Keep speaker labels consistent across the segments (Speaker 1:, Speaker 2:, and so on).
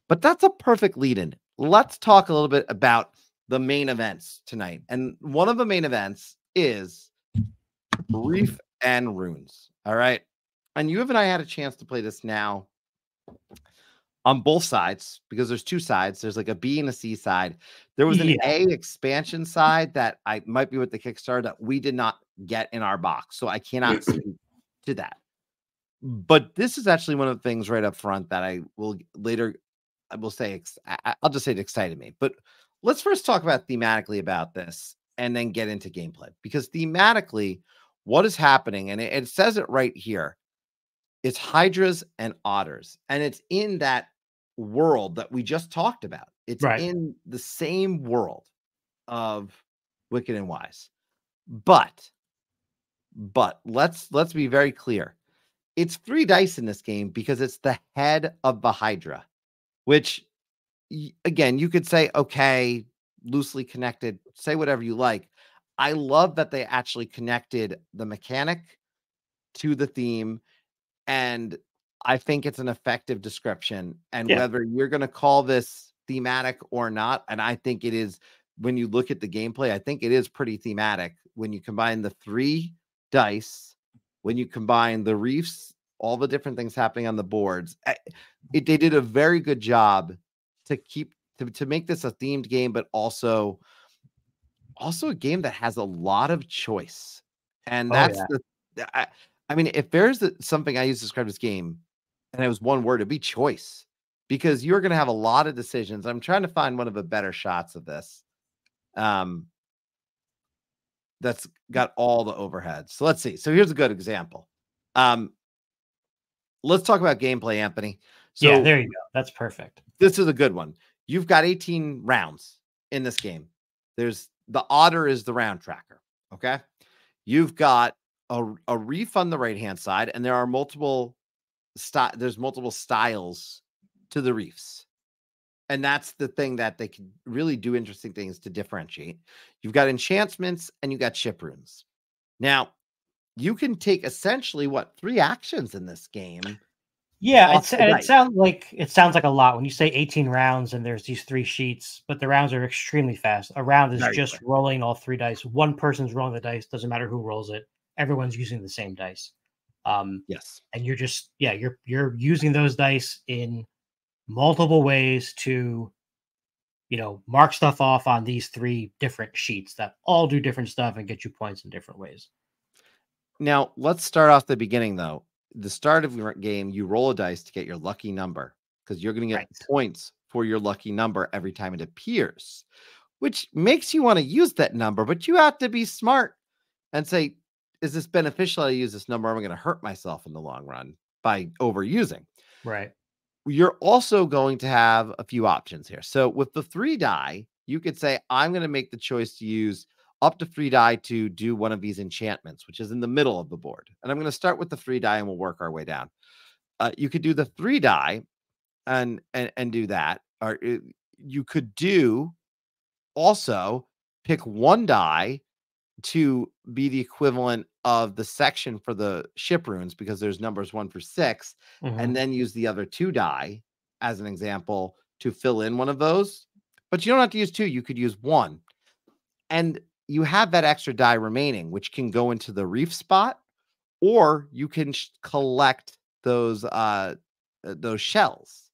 Speaker 1: But that's a perfect lead-in. Let's talk a little bit about the main events tonight. And one of the main events is Reef and Ruins. All right. And you and I had a chance to play this now on both sides, because there's two sides. There's like a B and a C side. There was an A expansion side that I might be with the Kickstarter that we did not get in our box. So I cannot speak to that. But this is actually one of the things right up front that I will later, I will say, I'll just say it excited me. But let's first talk about thematically about this and then get into gameplay. Because thematically, what is happening, and it says it right here, it's Hydras and Otters. And it's in that world that we just talked about. It's in the same world of Wicked and Wise. But let's be very clear. It's 3 dice in this game because it's the head of the Hydra, which, again, you could say, okay, loosely connected, say whatever you like. I love that they actually connected the mechanic to the theme, and I think it's an effective description. And whether you're going to call this thematic or not, and I think it is, when you look at the gameplay, I think it is pretty thematic when you combine the 3 dice, when you combine the reefs, all the different things happening on the boards. They did a very good job to make this a themed game, but also a game that has a lot of choice. And that's I mean, if there's something I use to describe this game, and it was one word, it'd be choice, because you're going to have a lot of decisions. I'm trying to find one of the better shots of this. That's got all the overheads. So let's see. So here's a good example. Let's talk about gameplay, Anthony. So
Speaker 2: there you go. That's perfect.
Speaker 1: This is a good one. You've got 18 rounds in this game. There's the otter is the round tracker. Okay. You've got a reef on the right-hand side, and there are multiple styles to the reefs. And that's the thing that they can really do interesting things to differentiate. You've got enchantments and you got ship runes. Now, you can take essentially 3 actions in this game.
Speaker 2: Yeah, it sounds like a lot when you say 18 rounds and there's these 3 sheets, but the rounds are extremely fast. A round is just rolling all 3 dice. One person's rolling the dice, doesn't matter who rolls it. Everyone's using the same dice.
Speaker 1: Yes.
Speaker 2: And you're just you're using those dice in multiple ways to mark stuff off on these 3 different sheets that all do different stuff and get you points in different ways.
Speaker 1: Now, let's start off the beginning, though. The start of your game, you roll a dice to get your lucky number, because you're going to get points for your lucky number every time it appears, which makes you want to use that number. But you have to be smart and say, is this beneficial? I use this number. I'm going to hurt myself in the long run by overusing.
Speaker 2: Right.
Speaker 1: You're also going to have a few options here. So with the 3 die, you could say, I'm going to make the choice to use up to 3 die to do one of these enchantments, which is in the middle of the board. And I'm going to start with the 3 die and we'll work our way down. You could do the 3 die and do that. Or you could do also pick 1 die to be the equivalent of the section for the ship runes, because there's numbers 1 through 6, and then use the other 2 die as an example to fill in one of those. But you don't have to use 2. You could use 1. And you have that extra die remaining, which can go into the reef spot, or you can collect those shells.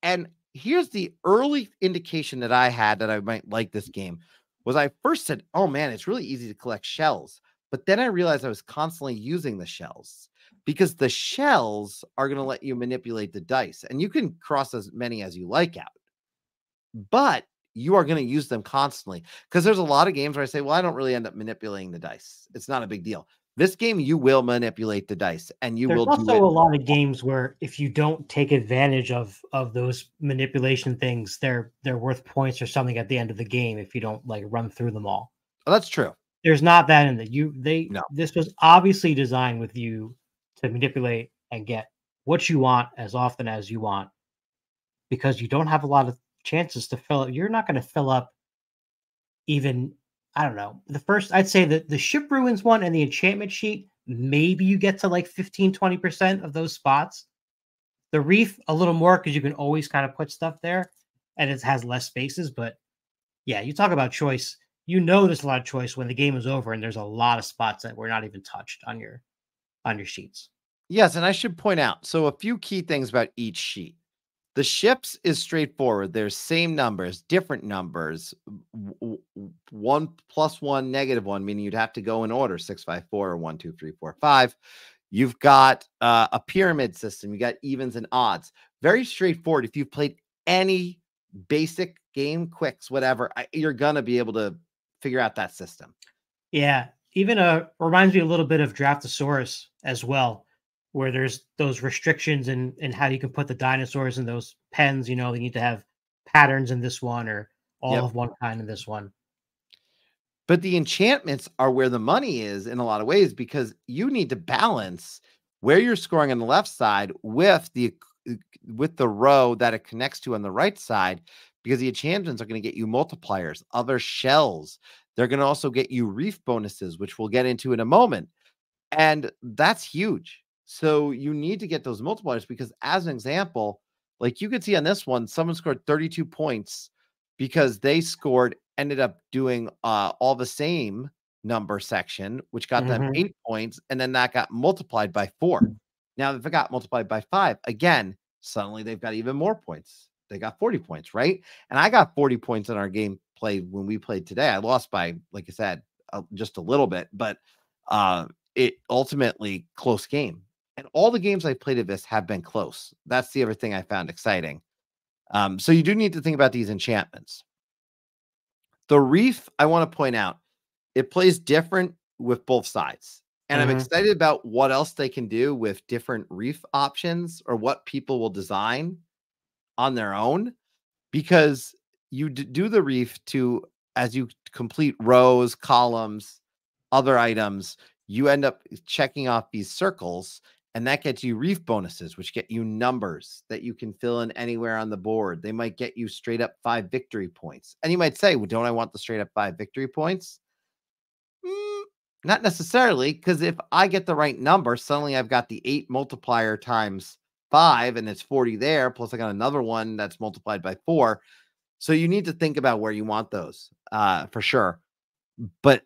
Speaker 1: And here's the early indication that I had that I might like this game. Was I first said, oh man, it's really easy to collect shells. But then I realized I was constantly using the shells, because the shells are going to let you manipulate the dice, and you can cross as many as you like out. But you are going to use them constantly, because there's a lot of games where I say, well, I don't really end up manipulating the dice. It's not a big deal. This game, you will manipulate the dice, and
Speaker 2: There's
Speaker 1: will
Speaker 2: also a lot of games where if you don't take advantage of those manipulation things, they're worth points or something at the end of the game if you don't run through them all.
Speaker 1: Oh, that's true.
Speaker 2: There's not that in the This was obviously designed with you to manipulate and get what you want as often as you want, because you don't have a lot of chances to fill up. You're not going to fill up even, I don't know, the first, I'd say that the ship ruins one and the enchantment sheet, maybe you get to 15-20% of those spots. The Reef a little more because you can always kind of put stuff there, and it has less spaces. But yeah, you talk about choice. You know, there's a lot of choice when the game is over, and there's a lot of spots that were not even touched on your sheets.
Speaker 1: Yes, and I should point out, so a few key things about each sheet. The ships is straightforward. There's same numbers, different numbers, 1 + 1 -1, meaning you'd have to go in order 6, 5, 4, or 1, 2, 3, 4, 5. You've got a pyramid system. You got evens and odds. Very straightforward. If you've played any basic game, quicks, whatever, you're gonna be able to figure out that system.
Speaker 2: Yeah, even reminds me a little bit of Draftosaurus as well, where there's those restrictions in how you can put the dinosaurs in those pens. You know, they need to have patterns in this one or all of one kind in this one.
Speaker 1: But the enchantments are where the money is in a lot of ways, because you need to balance where you're scoring on the left side with the row that it connects to on the right side, because the enchantments are going to get you multipliers, other shells. They're going to also get you reef bonuses, which we'll get into in a moment. And that's huge. So you need to get those multipliers, because as an example, like you could see on this one, someone scored 32 points because they ended up doing all the same number section, which got them 8 points. And then that got multiplied by 4. Now, if it got multiplied by 5, again, suddenly they've got even more points. They got 40 points, right? And I got 40 points in our game played when we played today. I lost by, like I said, just a little bit, but it ultimately close game. And all the games I played of this have been close. That's the other thing I found exciting. So you do need to think about these enchantments. The Reef, I want to point out, it plays different with both sides. And I'm excited about what else they can do with different Reef options, or what people will design on their own, because you do the Reef to, as you complete rows, columns, other items, you end up checking off these circles, and that gets you Reef bonuses, which get you numbers that you can fill in anywhere on the board. They might get you straight up 5 victory points. And you might say, well, don't I want the straight up 5 victory points? Not necessarily, because if I get the right number, suddenly I've got the 8 multiplier times 5, and it's 40 there. Plus I got another one that's multiplied by 4. So you need to think about where you want those for sure. But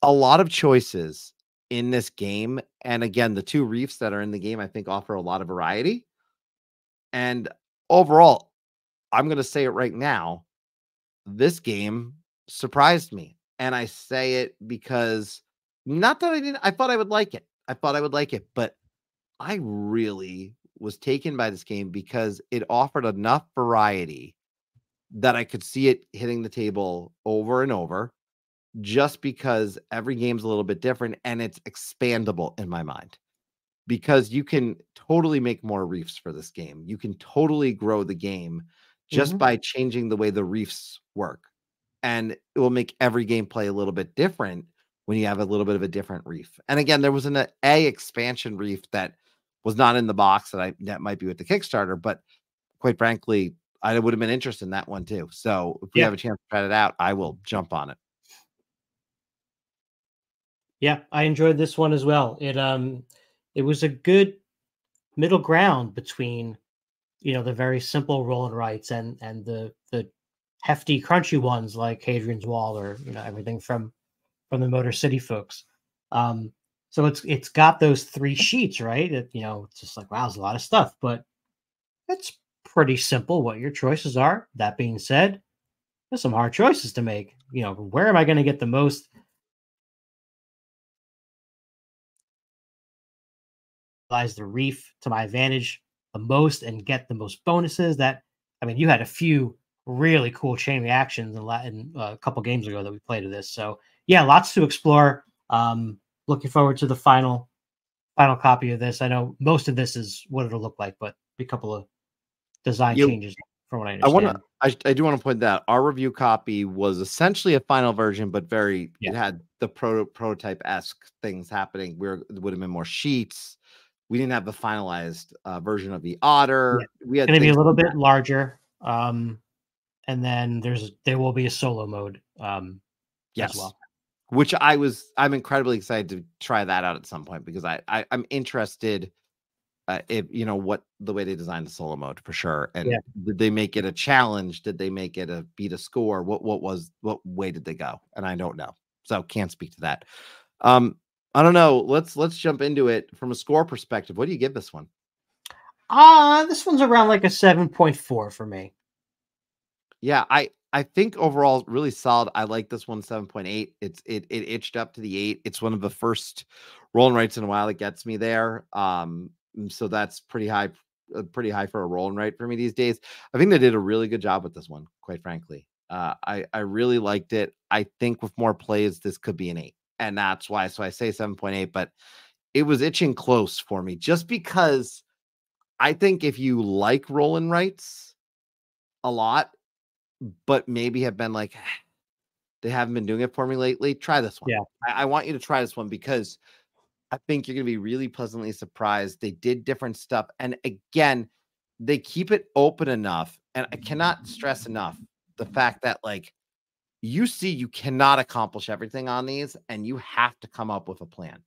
Speaker 1: a lot of choices in this game. And again, the 2 Reefs that are in the game, I think, offer a lot of variety. And overall, I'm going to say it right now, this game surprised me. And I say it because, not that I thought I would like it. I thought I would like it, but I really was taken by this game because it offered enough variety that I could see it hitting the table over and over, just because every game's a little bit different, and it's expandable in my mind, because you can totally make more Reefs for this game. You can totally grow the game just by changing the way the Reefs work. And it will make every gameplay a little bit different when you have a little bit of a different Reef. And again, there was an expansion Reef that was not in the box that might be with the Kickstarter, but quite frankly, I would have been interested in that one too. So if we have a chance to try it out, I will jump on it.
Speaker 2: Yeah, I enjoyed this one as well. It was a good middle ground between, the very simple roll and writes and the hefty, crunchy ones like Hadrian's Wall, or everything from the Motor City folks. So it's got those 3 sheets, right? It's just like, wow, there's a lot of stuff, but it's pretty simple what your choices are. That being said, there's some hard choices to make. Where am I going to get the most? Utilize the Reef to my advantage the most and get the most bonuses. You had a few really cool chain reactions in a couple games ago that we played of this. So yeah, lots to explore. Looking forward to the final copy of this. I know most of this is what it'll look like, but a couple of design changes from what I understand.
Speaker 1: I do want to point that our review copy was essentially a final version, but it had the prototype-esque things happening where it would have been more sheets. We didn't have the finalized version of the Otter.
Speaker 2: Yeah.
Speaker 1: We had
Speaker 2: going to be a little bit larger. And then there will be a solo mode as well.
Speaker 1: Which I'm incredibly excited to try that out at some point, because I'm interested what the way they designed the solo mode for sure. And did they make it a challenge? Did they make it a beat a score? What way did they go? And I don't know, so can't speak to that. I don't know. Let's jump into it from a score perspective. What do you give this one?
Speaker 2: This one's around like a 7.4 for me.
Speaker 1: Yeah, I think overall really solid. I like this one 7.8. It itched up to the 8. It's one of the first roll and writes in a while that gets me there. So that's pretty high for a roll and write for me these days. I think they did a really good job with this one, quite frankly. I really liked it. I think with more plays, this could be an 8, and that's why. So I say 7.8, but it was itching close for me just because I think if you like roll and writes a lot, but maybe have been like, they haven't been doing it for me lately, try this one.
Speaker 2: Yeah.
Speaker 1: I want you to try this one because I think you're going to be really pleasantly surprised. They did different stuff. And again, they keep it open enough. And I cannot stress enough the fact that, like, you cannot accomplish everything on these, and you have to come up with a plan.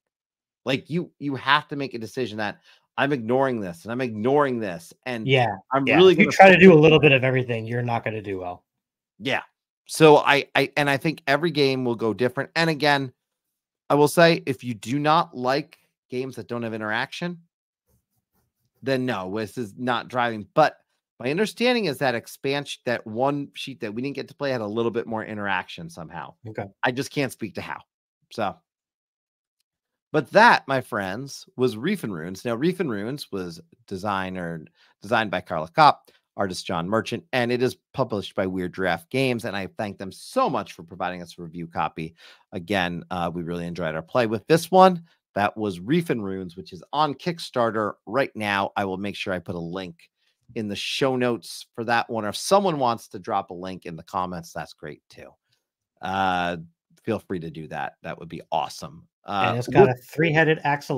Speaker 1: Like, you have to make a decision that I'm ignoring this and I'm ignoring this. And I'm really
Speaker 2: going to try to do a little bit of everything. You're not going to do well.
Speaker 1: Yeah. So I think every game will go different. And again, I will say, if you do not like games that don't have interaction, then no, this is not driving. But my understanding is that expansion, that one sheet that we didn't get to play, had a little bit more interaction somehow.
Speaker 2: Okay.
Speaker 1: I just can't speak to how. So, but that, my friends, was Reef and Ruins. Now, Reef and Ruins was designed by Carla Kopp, artist John Merchant, and it is published by Weird Giraffe Games. And I thank them so much for providing us a review copy. Again, we really enjoyed our play with this one. That was Reef and Ruins, which is on Kickstarter right now. I will make sure I put a link in the show notes for that one. Or if someone wants to drop a link in the comments, that's great too. Feel free to do that. That would be awesome.
Speaker 2: And it's got a 3-headed axle.